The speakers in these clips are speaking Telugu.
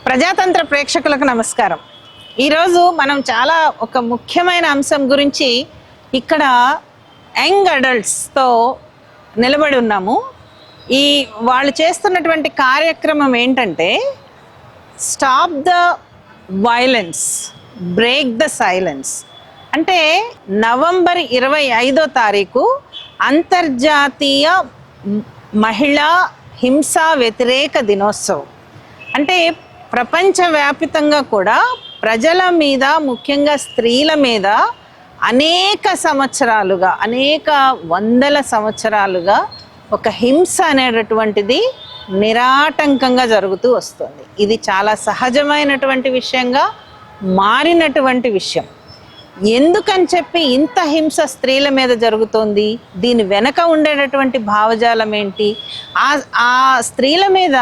ప్రజాతంత్ర ప్రేక్షకులకు నమస్కారం. ఈరోజు మనం చాలా ఒక ముఖ్యమైన అంశం గురించి ఇక్కడ యంగ్ అడల్ట్స్తో నిలబడి ఉన్నాము. వాళ్ళు చేస్తున్నటువంటి కార్యక్రమం ఏంటంటే stop the violence, break the silence. అంటే నవంబర్ 25వ తారీఖు అంతర్జాతీయ మహిళా హింసా వ్యతిరేక దినోత్సవం. అంటే ప్రపంచవ్యాప్తంగా కూడా ప్రజల మీద, ముఖ్యంగా స్త్రీల మీద అనేక సంవత్సరాలుగా, అనేక వందల సంవత్సరాలుగా ఒక హింస అనేటటువంటిది నిరాటంకంగా జరుగుతూ వస్తుంది. ఇది చాలా సహజమైనటువంటి విషయంగా మారినటువంటి విషయం. ఎందుకని చెప్పి ఇంత హింస స్త్రీల మీద జరుగుతోంది? దీని వెనక ఉండేటటువంటి భావజాలం ఏంటి? ఆ స్త్రీల మీద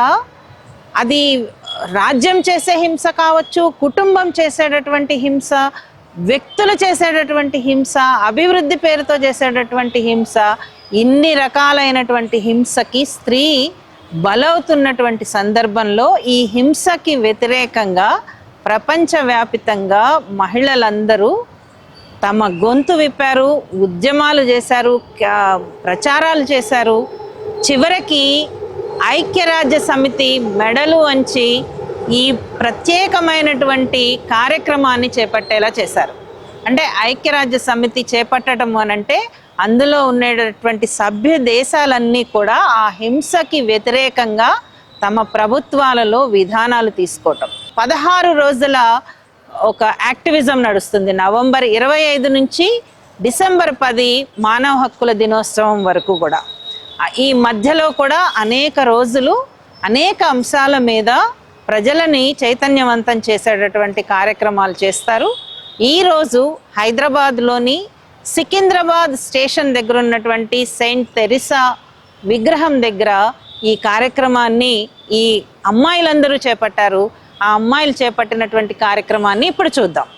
అది రాజ్యం చేసే హింస కావచ్చు, కుటుంబం చేసేటటువంటి హింస, వ్యక్తులు చేసేటటువంటి హింస, అభివృద్ధి పేరుతో చేసేటటువంటి హింస, ఇన్ని రకాలైనటువంటి హింసకి స్త్రీ బలవుతున్నటువంటి సందర్భంలో ఈ హింసకి వ్యతిరేకంగా ప్రపంచవ్యాపితంగా మహిళలందరూ తమ గొంతు విప్పారు, ఉద్యమాలు చేశారు, ప్రచారాలు చేశారు. చివరికి ఐక్యరాజ్య సమితి మెడలు వంచి ఈ ప్రత్యేకమైనటువంటి కార్యక్రమాన్ని చేపట్టేలా చేశారు. అంటే ఐక్యరాజ్య సమితి చేపట్టడం అనంటే అందులో ఉండేటటువంటి సభ్య దేశాలన్నీ కూడా ఆ హింసకి వ్యతిరేకంగా తమ ప్రభుత్వాలలో విధానాలు తీసుకోవటం. 16 రోజుల ఒక యాక్టివిజం నడుస్తుంది. నవంబర్ 25 నుంచి డిసెంబర్ 10 మానవ హక్కుల దినోత్సవం వరకు కూడా. ఈ మధ్యలో కూడా అనేక రోజులు అనేక అంశాల మీద ప్రజలని చైతన్యవంతం చేసేటటువంటి కార్యక్రమాలు చేస్తారు. ఈరోజు హైదరాబాద్లోని సికింద్రాబాద్ స్టేషన్ దగ్గర ఉన్నటువంటి సెయింట్ తెరిసా విగ్రహం దగ్గర ఈ కార్యక్రమాన్ని ఈ అమ్మాయిలందరూ చేపట్టారు. ఆ అమ్మాయిలు చేపట్టినటువంటి కార్యక్రమాన్ని ఇప్పుడు చూద్దాం.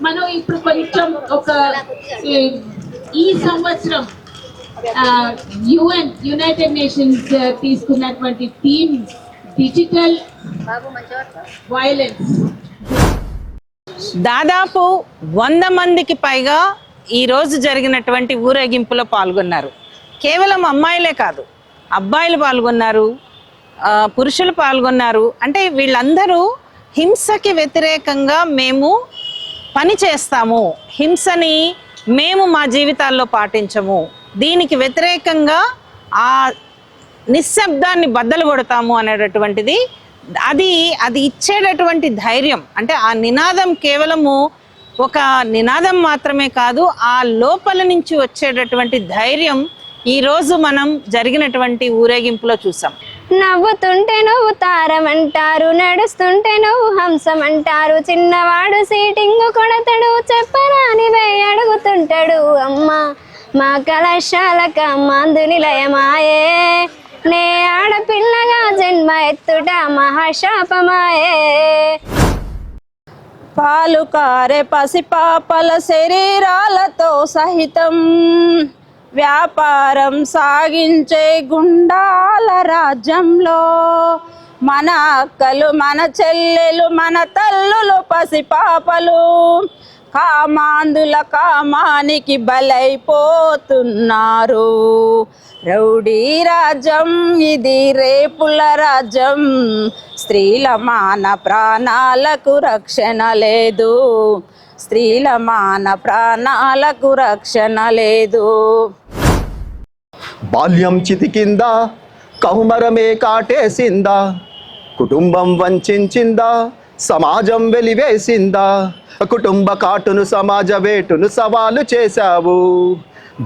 మనం ఇప్పుడు కొంచెం ఒక ఈ సంవత్సరం యునైటెడ్ నేషన్స్ తీసుకున్నటువంటి థీమ్ డిజిటల్ వైలెన్స్. దాదాపు 100 మందికి పైగా ఈరోజు జరిగినటువంటి ఊరేగింపులో పాల్గొన్నారు. కేవలం అమ్మాయిలే కాదు, అబ్బాయిలు పాల్గొన్నారు, పురుషులు పాల్గొన్నారు. అంటే వీళ్ళందరూ హింసకి వ్యతిరేకంగా మేము పని చేస్తాము, హింసని మేము మా జీవితాల్లో పాటించము, దీనికి వ్యతిరేకంగా ఆ నిశ్శబ్దాన్ని బద్దలు కొడతాము అనేటటువంటిది అది ఇచ్చేటటువంటి ధైర్యం. అంటే ఆ నినాదం కేవలము ఒక నినాదం మాత్రమే కాదు, ఆ లోపల నుంచి వచ్చేటటువంటి ధైర్యం ఈరోజు మనం జరిగినటువంటి ఊరేగింపులో చూసాం. నవ్వుతుంటే నువ్వు తారమంటారు, నడుస్తుంటే నువ్వు హంసమంటారు, చిన్నవాడు సీటింగు కొడతాడు, చెప్పరానివే అడుగుతుంటాడు. అమ్మ మా కళాశాలక మందు నిలయమాయే, నే ఆడపిల్లగా జన్మ ఎత్తుట మహాశాపమాయే. పాలు కారే పసిపాపల శరీరాలతో సహితం వ్యాపారం సాగించే గుండాల రాజ్యంలో మన అక్కలు, మన చెల్లెలు, మన తల్లులు, పసిపాపలు కామాందుల కామానికి బలైపోతున్నారు. రౌడీ రాజ్యం ఇది, రేపుల రాజ్యం, స్త్రీల మాన ప్రాణాలకు రక్షణ లేదు, స్త్రీల మాన ప్రాణాలకు రక్షణ లేదు. బాల్యం చితికిందా, కౌమరమే కాటేసిందా, కుటుంబం వంచిందా, సమాజం వెలివేసిందా, కుటుంబ కాటును సమాజ వేటును సవాలు చేశావు,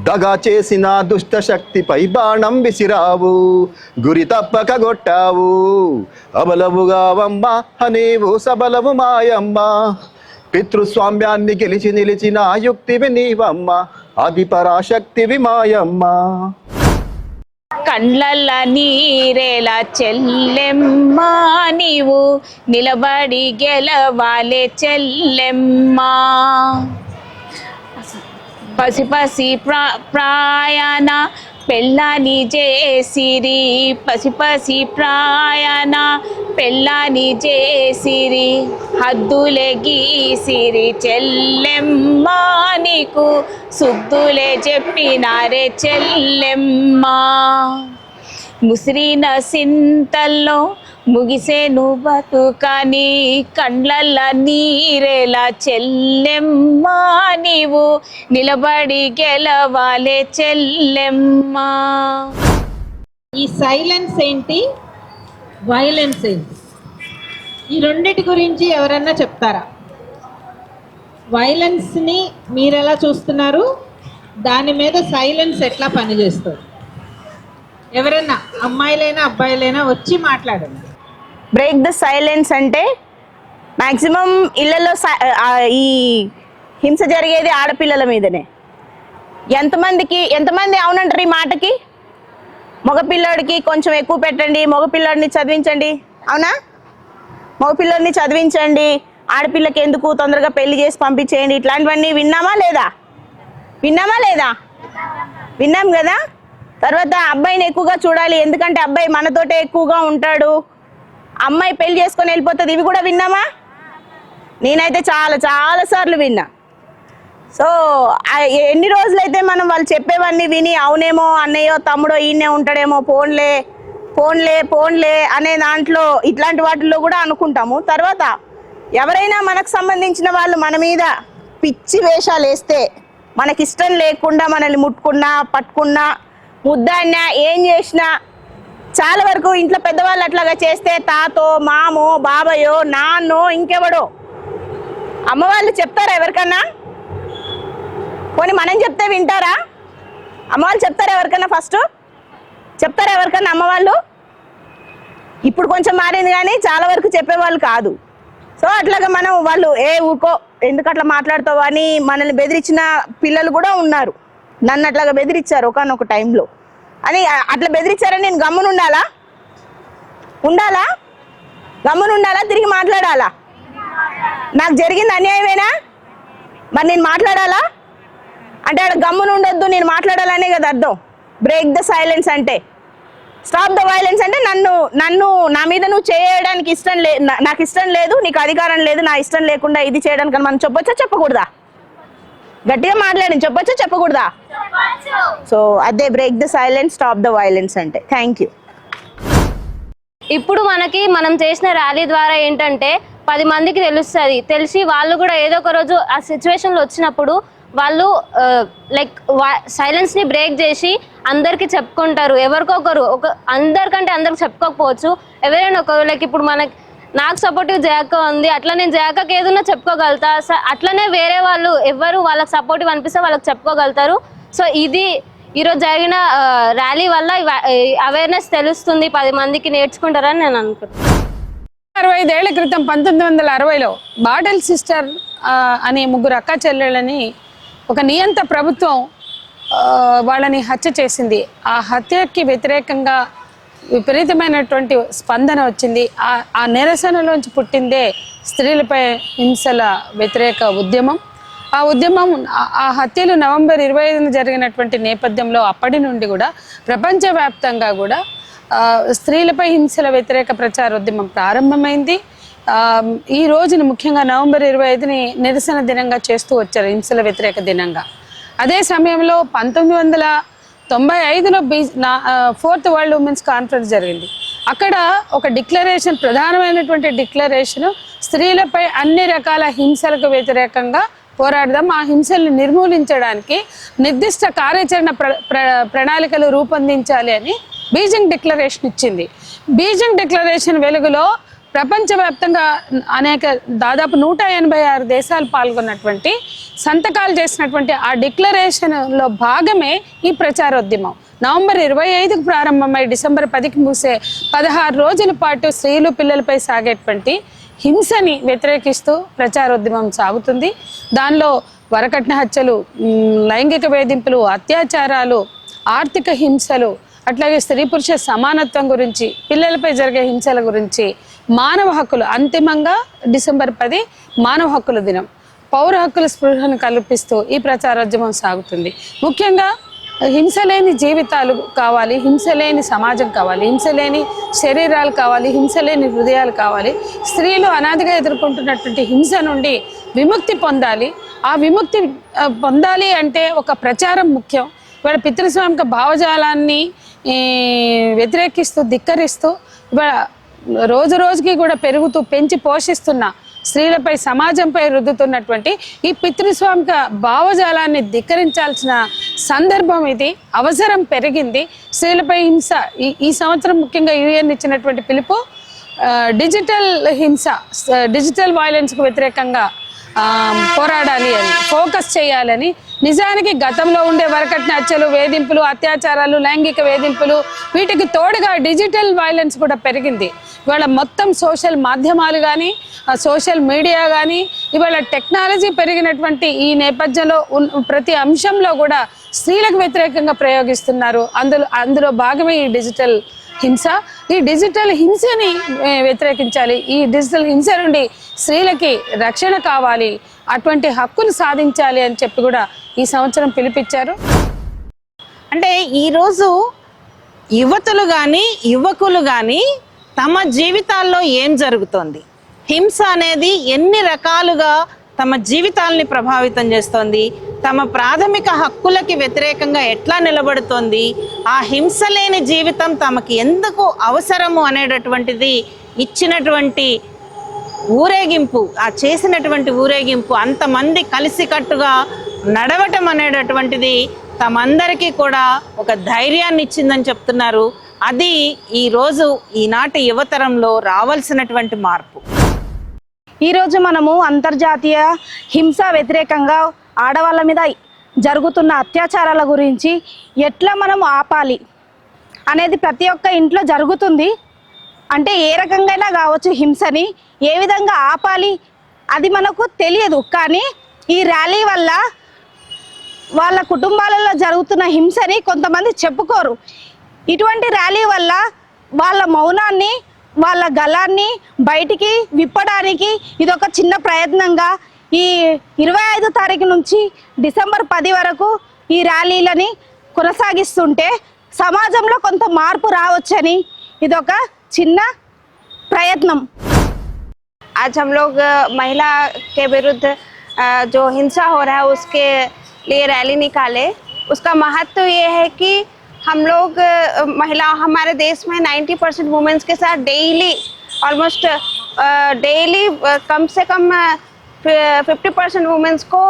దగా చేసిన దుష్ట శక్తిపై బాణం విసిరావు, గురి తప్పక కొట్టావు. అబలవుగావమ్మ నీవు సబలవు మాయమ్మ, పితృస్వామ్యాన్ని గెలిచి నిలిచిన యుక్తివి నీవమ్మ, ఆది పరాశక్తివి మాయమ్మ. కండ్లల్ల నీరేలా చెల్లెమ్మ, నీవు నిలబడి గెలవాలే చెల్లెమ్మ. పసి ప్రాయణ పెళ్ళాని చేసిరి, పసి ప్రాయణ పెళ్ళాని చేసిరి, హద్దులే గీసిరి చెల్లెమ్మ, నీకు సుద్దులే చెప్పినారే చెల్లెమ్మ. ముసిరిన సింతల్లో ముగిసేను బతుకని, కండ్లల్ల నీరేలా చెల్లెమ్మ, నీవు నిలబడి గెలవాలే చెల్లెమ్మ. ఈ సైలెన్స్ ఏంటి, వైలెన్స్ ఏంటి, ఈ రెండిటి గురించి ఎవరన్నా చెప్తారా? వైలెన్స్ని మీరు ఎలా చూస్తున్నారు, దాని మీద సైలెన్స్ ఎట్లా పనిచేస్తుంది? ఎవరన్నా అమ్మాయిలైనా అబ్బాయిలైనా వచ్చి మాట్లాడండి. బ్రేక్ ద సైలెన్స్ అంటే మ్యాక్సిమం ఇళ్లలో ఈ హింస జరిగేది ఆడపిల్లల మీదనే. ఎంతమంది అవునంటారు ఈ మాటకి? మగపిల్లాడికి కొంచెం ఎక్కువ పెట్టండి, మగపిల్లాడిని చదివించండి, అవునా? మగపిల్లాడిని చదివించండి, ఆడపిల్లకి ఎందుకు తొందరగా పెళ్లి చేసి పంపించేయండి, ఇట్లాంటివన్నీ విన్నామా లేదా? విన్నాం కదా. తర్వాత అబ్బాయిని ఎక్కువగా చూడాలి, ఎందుకంటే అబ్బాయి మనతోటే ఎక్కువగా ఉంటాడు, అమ్మాయి పెళ్లి చేసుకొని వెళ్ళిపోతుంది, ఇవి కూడా విన్నామా? నేనైతే చాలా సార్లు విన్నా. సో ఎన్ని రోజులైతే మనం వాళ్ళు చెప్పేవన్నీ విని అవునేమో అన్నయ్యో తమ్ముడో ఈయనే ఉంటాడేమో పోన్లే అనే దాంట్లో ఇట్లాంటి వాటిల్లో కూడా అనుకుంటాము. తర్వాత ఎవరైనా మనకు సంబంధించిన వాళ్ళు మన మీద పిచ్చి వేషాలు వేస్తే, మనకిష్టం లేకుండా మనల్ని ముట్టుకున్నా పట్టుకున్నా ముద్దాడినా ఏం చేసినా, చాలా వరకు ఇంట్లో పెద్దవాళ్ళు అట్లాగా చేస్తే తాతో మామో బాబాయో నాన్నో ఇంకెవడో అమ్మ వాళ్ళు చెప్తారా ఎవరికన్నా? పోనీ మనం చెప్తే వింటారా? అమ్మ వాళ్ళు చెప్తారా ఎవరికన్నా? ఫస్ట్ చెప్తారా ఎవరికన్నా అమ్మ వాళ్ళు? ఇప్పుడు కొంచెం మారింది కానీ చాలా వరకు చెప్పేవాళ్ళు కాదు. సో అట్లాగా మనం వాళ్ళు ఊకో ఎందుకు అట్లా మాట్లాడుతావు అని మనల్ని బెదిరించిన పిల్లలు కూడా ఉన్నారు. నన్ను అట్లాగా బెదిరించారు ఒకనొక టైంలో. అని అట్లా బెదిరించారని నేను గమ్మునుండాలా? గమ్మునుండాలా? తిరిగి మాట్లాడాలా? నాకు జరిగింది అన్యాయమేనా? మరి నేను మాట్లాడాలా? అంటే అక్కడ గమ్మున ఉండొద్దు, నేను మాట్లాడాలనే కదా అర్థం. బ్రేక్ ద సైలెన్స్ అంటే, స్టాప్ ద వైలెన్స్ అంటే నన్ను నా మీద నువ్వు చేయడానికి నాకు ఇష్టం లేదు, నీకు అధికారం లేదు, నా ఇష్టం లేకుండా ఇది చేయడానికి మనం చెప్పొచ్చా చెప్పకూడదా? గట్టిగా మాట్లాడి చెప్పొచ్చా చెప్పకూడదా? సో అదే break the silence, stop the violence అంటే. Thank you. ఇప్పుడు మనం చేసిన ర్యాలీ ద్వారా ఏంటంటే 10 మందికి తెలిసి వాళ్ళు కూడా ఏదో ఒక రోజు ఆ సిచ్యువేషన్లో వచ్చినప్పుడు వాళ్ళు లైక్ సైలెన్స్ని బ్రేక్ చేసి అందరికీ చెప్పుకుంటారు. ఎవరికొకరు అందరికంటే అందరికి చెప్పుకోకపోవచ్చు, ఎవరైనా ఒకరు లైక్ ఇప్పుడు నాకు సపోర్టివ్ జయక్క ఉంది, అట్లా నేను జయక్కకి ఏదన్నా చెప్పుకోగలుగుతా, అట్లనే వేరే వాళ్ళు ఎవరు వాళ్ళకి సపోర్టివ్ అనిపిస్తే వాళ్ళకి చెప్పుకోగలుగుతారు. సో ఇది ఈరోజు జరిగిన ర్యాలీ వల్ల అవేర్నెస్ తెలుస్తుంది, 10 మందికి నేర్చుకుంటారని నేను అనుకుంటున్నాను. 65 ఏళ్ల క్రితం 1960లో బాటల్ సిస్టర్ అనే 3 అక్క చెల్లెళ్ళని ఒక నియంత ప్రభుత్వం వాళ్ళని హత్య చేసింది. ఆ హత్యకి వ్యతిరేకంగా విపరీతమైనటువంటి స్పందన వచ్చింది. ఆ నిరసనలోంచి పుట్టిందే స్త్రీలపై హింసల వ్యతిరేక ఉద్యమం. ఆ ఉద్యమం ఆ హత్యలు నవంబర్ 25న జరిగినటువంటి నేపథ్యంలో అప్పటి నుండి కూడా ప్రపంచవ్యాప్తంగా కూడా స్త్రీలపై హింసల వ్యతిరేక ప్రచారోద్యమం ప్రారంభమైంది. ఈ రోజుని ముఖ్యంగా నవంబర్ 25ని నిరసన దినంగా చేస్తూ వచ్చారు, హింసల వ్యతిరేక దినంగా. అదే సమయంలో 1995లో 4th వరల్డ్ ఉమెన్స్ కాన్ఫరెన్స్ జరిగింది. అక్కడ ఒక డిక్లరేషన్, ప్రధానమైనటువంటి డిక్లరేషన్, స్త్రీలపై అన్ని రకాల హింసలకు వ్యతిరేకంగా పోరాడదాం, ఆ హింసల్ని నిర్మూలించడానికి నిర్దిష్ట కార్యాచరణ ప్రణాళికలు రూపొందించాలి అని బీజింగ్ డిక్లరేషన్ ఇచ్చింది. బీజింగ్ డిక్లరేషన్ వెలుగులో ప్రపంచవ్యాప్తంగా దాదాపు 186 దేశాలు పాల్గొన్నటువంటి, సంతకాలు చేసినటువంటి ఆ డిక్లరేషన్లో భాగమే ఈ ప్రచారోద్యమం. నవంబర్ 25కు ప్రారంభమై డిసెంబర్ 10కి ముగిసే 16 రోజుల పాటు స్త్రీలు పిల్లలపై సాగేటువంటి హింసని వ్యతిరేకిస్తూ ప్రచారోద్యమం సాగుతుంది. దానిలో వరకట్న హత్యలు, లైంగిక వేధింపులు, అత్యాచారాలు, ఆర్థిక హింసలు, అట్లాగే స్త్రీ పురుష సమానత్వం గురించి, పిల్లలపై జరిగే హింసల గురించి, మానవ హక్కులు, అంతిమంగా డిసెంబర్ 10 మానవ హక్కుల దినం, పౌర హక్కుల స్పృహను కల్పిస్తూ ఈ ప్రచారోద్యమం సాగుతుంది. ముఖ్యంగా హింసలేని జీవితాలు కావాలి, హింసలేని సమాజం కావాలి, హింసలేని శరీరాలు కావాలి, హింసలేని హృదయాలు కావాలి. స్త్రీలు అనాదిగా ఎదుర్కొంటున్నటువంటి హింస నుండి విముక్తి పొందాలి. ఆ విముక్తి పొందాలి అంటే ఒక ప్రచారం ముఖ్యం. ఇవాళ పితృస్వామిక భావజాలాన్ని వ్యతిరేకిస్తూ, ధిక్కరిస్తూ, ఇవాళ రోజు రోజుకి కూడా పెంచి పోషిస్తున్న స్త్రీలపై, సమాజంపై రుద్దుతున్నటువంటి ఈ పితృస్వామిక భావజాలాన్ని ధిక్కరించాల్సిన సందర్భం ఇది, అవసరం పెరిగింది. స్త్రీలపై హింస ఈ సంవత్సరం ముఖ్యంగా UN ఇచ్చినటువంటి పిలుపు డిజిటల్ హింస, డిజిటల్ వైలెన్స్కు వ్యతిరేకంగా పోరాడాలి అని, ఫోకస్ చేయాలని. నిజానికి గతంలో ఉండే వరకట్న హత్యలు, వేధింపులు, అత్యాచారాలు, లైంగిక వేధింపులు, వీటికి తోడుగా డిజిటల్ వైలెన్స్ కూడా పెరిగింది. ఇవాళ మొత్తం సోషల్ మాధ్యమాలు కానీ, సోషల్ మీడియా కానీ, ఇవాళ టెక్నాలజీ పెరిగినటువంటి ఈ నేపథ్యంలో ప్రతి అంశంలో కూడా స్త్రీలకు వ్యతిరేకంగా ప్రయోగిస్తున్నారు. అందులో భాగమే ఈ డిజిటల్ హింస. ఈ డిజిటల్ హింసని వ్యతిరేకించాలి. ఈ డిజిటల్ హింస నుండి స్త్రీలకి రక్షణ కావాలి, అటువంటి హక్కును సాధించాలి అని చెప్పి కూడా ఈ సంవత్సరం పిలిపించారు. అంటే ఈరోజు యువతులు కానీ యువకులు కానీ తమ జీవితాల్లో ఏం జరుగుతోంది, హింస అనేది ఎన్ని రకాలుగా తమ జీవితాలని ప్రభావితం చేస్తోంది, తమ ప్రాథమిక హక్కులకి వ్యతిరేకంగా ఎట్లా నిలబడుతోంది, ఆ హింస లేని జీవితం తమకి ఎందుకు అవసరము అనేటటువంటిది ఇచ్చినటువంటి ఊరేగింపు, ఆ చేసినటువంటి ఊరేగింపు, అంతమంది కలిసికట్టుగా నడవటం అనేటటువంటిది తమందరికీ కూడా ఒక ధైర్యాన్ని ఇచ్చిందని చెప్తున్నారు. అది ఈరోజు ఈనాటి యువతరంలో రావాల్సినటువంటి మార్పు. ఈరోజు మనము అంతర్జాతీయ హింస వ్యతిరేకంగా ఆడవాళ్ళ మీద జరుగుతున్న అత్యాచారాల గురించి ఎట్లా మనం ఆపాలి అనేది ప్రతి ఒక్క ఇంట్లో జరుగుతుంది. అంటే ఏ రకంగా కావచ్చు హింసని ఏ విధంగా ఆపాలి అది మనకు తెలియదు. కానీ ఈ ర్యాలీ వల్ల వాళ్ళ కుటుంబాలలో జరుగుతున్న హింసని కొంతమంది చెప్పుకోరు. ఇటువంటి ర్యాలీ వల్ల వాళ్ళ మౌనాన్ని, వాళ్ళ గలాన్ని బయటికి విప్పడానికి ఇదొక చిన్న ప్రయత్నంగా ఈ 25 తారీఖు నుంచి డిసెంబర్ 10 వరకు ఈ ర్యాలీలని కొనసాగిస్తుంటే సమాజంలో కొంత మార్పు రావచ్చని ఇదొక చిన్న ప్రయత్నం. आज हम लोग महिला के विरुद्ध जो हिंसा हो रहा है उसके लिए रैली निकाले। उसका महत्व ये है कि हम लोग महिला, हमारे देश में 90% वुमेन्स के साथ डेली ऑलमोस्ट डेली कम से कम 50% वुमेन्स को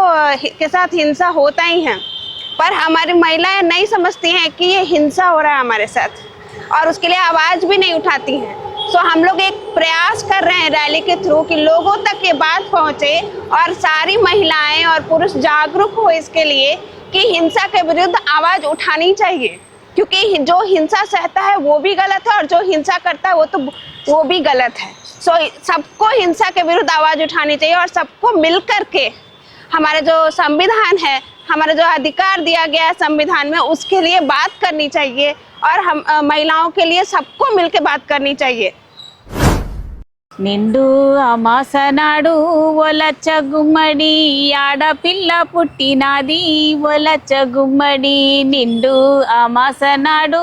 के साथ हिंसा होता ही है, पर हमारी महिलाएं नहीं समझती हैं कि ये हिंसा हो रहा है हमारे साथ और उसके लिए आवाज़ भी नहीं उठाती हैं। सो हम लोग एक प्रयास कर रहे हैं रैली के थ्रू कि लोगों तक ये बात पहुंचे और सारी महिलाएं और पुरुष जागरूक हो इसके लिए कि हिंसा के विरुद्ध आवाज़ उठानी चाहिए, क्योंकि जो हिंसा सहता है वो भी गलत है और जो हिंसा करता है वो भी गलत है। सो सबको हिंसा के विरुद्ध आवाज़ उठानी चाहिए और सबको मिल कर के हमारे जो संविधान है, हमारा जो अधिकार दिया गया है संविधान में, उसके लिए बात करनी चाहिए और हम महिलाओं के लिए सबको मिलकर बात करनी चाहिए। నిండు అమాసనాడు ఒలచ్చ గుమ్మడి ఆడపిల్ల పుట్టినాది ఒలచ్చ గుమ్మడి, నిండు అమాసనాడు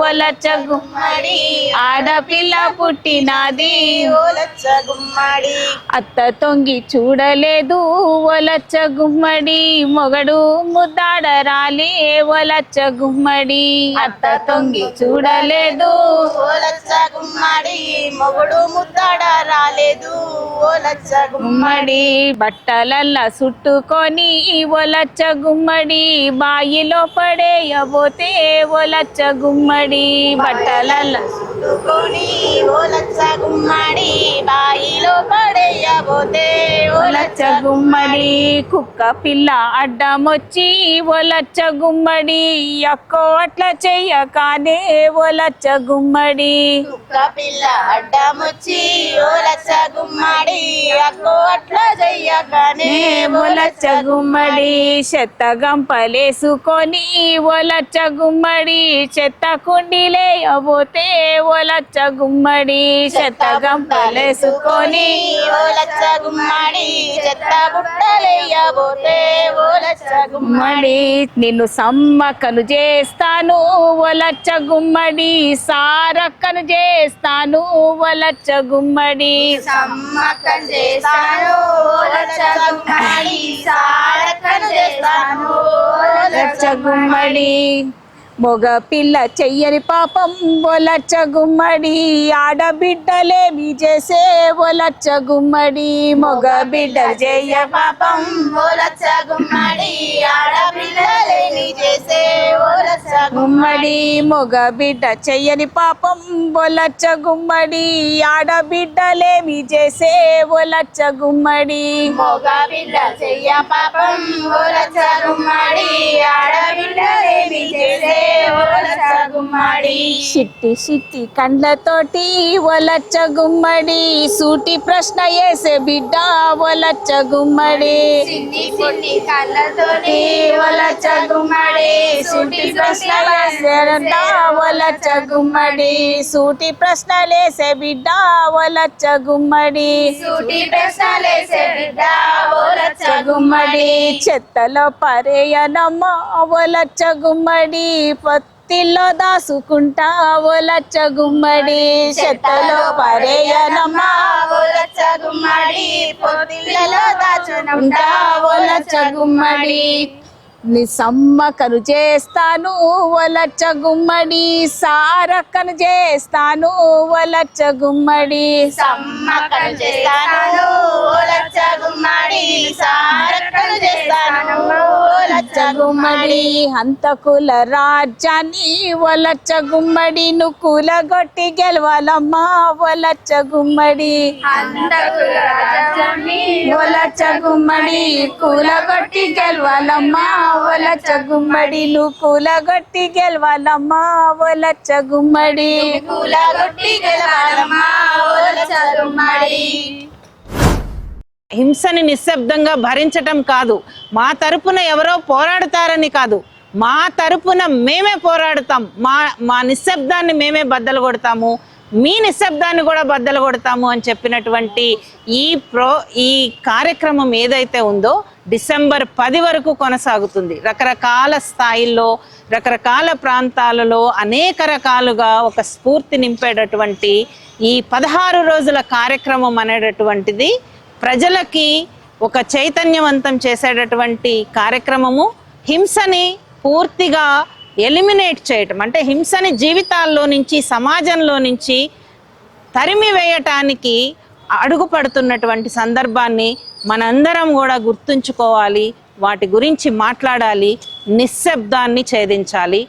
ఒలచ్చ గుమ్మడి ఆడపిల్ల పుట్టినాది ఒలచ్చ గుమ్మడి, అత్త తొంగి చూడలేదు ఒలచ్చ గుమ్మడి మొగడు ముద్దాడరాలే ఒలచ్చ గుమ్మడి, అత్త తొంగి చూడలేదు ఒలచ్చ గుమ్మడి మొగడు ముద్దాడ రాలేదు ఒలచ్చ గుమ్మడి, బట్టలల్లా చుట్టుకొని ఒలచ్చ గుమ్మడి బాయిలో పడేయబోతే ఒలచ్చ గుమ్మడి, బట్టలల్లా చుట్టుకొని ఒలచ్చ గుమ్మడి బాయిలో పడేయబోతే ఒలచ్చ గుమ్మడి, కుక్క పిల్ల అడ్డమొచ్చి ఒలచ్చ గుమ్మడి అక్కో అట్లా చెయ్యకానే ఒలచ్చ గుమ్మడి, కుక్క పిల్ల అడ్డమొచ్చి ఒలచ్చ గుమ్మడి అక్కో అట్లా చెయ్యకానే ఒలచ్చ గుమ్మడి, చెత్త గంపలేసుకొని ఒలచ్చ గుమ్మడి చెత్త కుండీలేయబోతే ఒలచ్చ గుమ్మడి, చెత్త గంపలేసుకొని ఒలచ్చ గుమ్మడి చెత్త బుట్టలేయబోతే ఒలచ్చ గుమ్మడి, నిన్ను సమ్మక్కను చేస్తాను ఒలచ్చ గుమ్మడి సారక్కను చేస్తాను ఒలచ్చ గుమ్మడి, సమ్మక్కను చేస్తాను ఒలచ్చ గుమ్మడి సారక్కను చేస్తాను ఒలచ్చ గుమ్మడి, మొగ పిల్ల చెయ్యని పాపం ఒలచ్చ గుమ్మడి ఆడబిడ్డలేమి చేసే ఒలచ్చ గుమ్మడి, మొగ బిడ్డ చెయ్య పాపం ఒలచ్చ గుమ్మడి ఆడబిడ్డలేమి చేసే ఒలచ్చ గుమ్మడి, మొగ బిడ్డ చెయ్యని పాపం ఒలచ్చ గుమ్మడి ఆడబిడ్డలేమి చేసే ఒలచ్చ గుమ్మడి, మొగ బిడ్డ చెయ్య పాపం ఒలచ్చ గుమ్మడి ఆడబిడ్డలేమి చేసే ఓలచ్చ గుమ్మడి చిట్టి చిట్టి కండ్లతోటి ఒలచ్చ గుమ్మడి సూటి ప్రశ్న వేసే బిడ్డ ఒలచ్చ గుమ్మడి చిన్ని చిన్ని కళ్ళతోటి ఓలచ్చ గుమ్మడి సూటి ప్రశ్నలేసే బిడ్డ ఒలచ్చ గుమ్మడి సూటి ప్రశ్నలేసే బిడ్డ ఒలచ్చ గుమ్మడి సూటి ప్రశ్నలేసే బిడ్డ ఓలచ్చ గుమ్మడి చెత్తలో పరేయనమ్మ ఒలచ్చ గుమ్మడి పత్తిలో దాసుకుంటా ఒలచ్చ గుమ్మడి చెత్తలో పరేయనమ్మ ఓలచ్చ గుమ్మడి పొత్తిళ్ళలో దాచుకుంటా ఒలచ్చ గుమ్మడి నీ సమ్మకను చేస్తాను ఒలచ్చ గుమ్మడి సారక్కను చేస్తాను ఒలచ్చ గుమ్మడి సమ్మక్కను చేస్తాను ఓలచ్చ గుమ్మడి సారక్కను చేస్తాను ఓలచ్చ గుమ్మడి హంతకుల రాజ్యాన్ని ఒలచ్చ గుమ్మడి నువ్వు కూలగొట్టి గెలవాలమ్మా ఒలచ్చ గుమ్మడి అందకుల రాజ్యాన్ని ఒలచ్చ గుమ్మడి కూలగొట్టి గెలవాలమ్మా ఒలచ్చ గుమ్మడి నువ్వు కూలగొట్టి గెలవాలమ్మా ఒలచ్చ గుమ్మడి కూలగొట్టి గెలవాలమ్మా ఓలచ్చ గుమ్మడి హింసని నిశ్శబ్దంగా భరించటం కాదు, మా తరపున ఎవరో పోరాడతారని కాదు, మా తరపున మేమే పోరాడతాం, మా నిశ్శబ్దాన్ని మేమే బద్దలు కొడతాము, మీ నిశ్శబ్దాన్ని కూడా బద్దలు కొడతాము అని చెప్పినటువంటి ఈ కార్యక్రమం ఏదైతే ఉందో డిసెంబర్ 10 వరకు కొనసాగుతుంది. రకరకాల స్థాయిల్లో రకరకాల ప్రాంతాలలో అనేక రకాలుగా ఒక స్ఫూర్తి నింపేటటువంటి ఈ 16 రోజుల కార్యక్రమం అనేటటువంటిది ప్రజలకి ఒక చైతన్యవంతం చేసేటటువంటి కార్యక్రమము. హింసని పూర్తిగా ఎలిమినేట్ చేయటం అంటే హింసని జీవితాల్లో నుంచి సమాజంలో నుంచి తరిమి వేయటానికి అడుగుపడుతున్నటువంటి సందర్భాన్ని మనందరం కూడా గుర్తుంచుకోవాలి, వాటి గురించి మాట్లాడాలి, నిశ్శబ్దాన్ని ఛేదించాలి.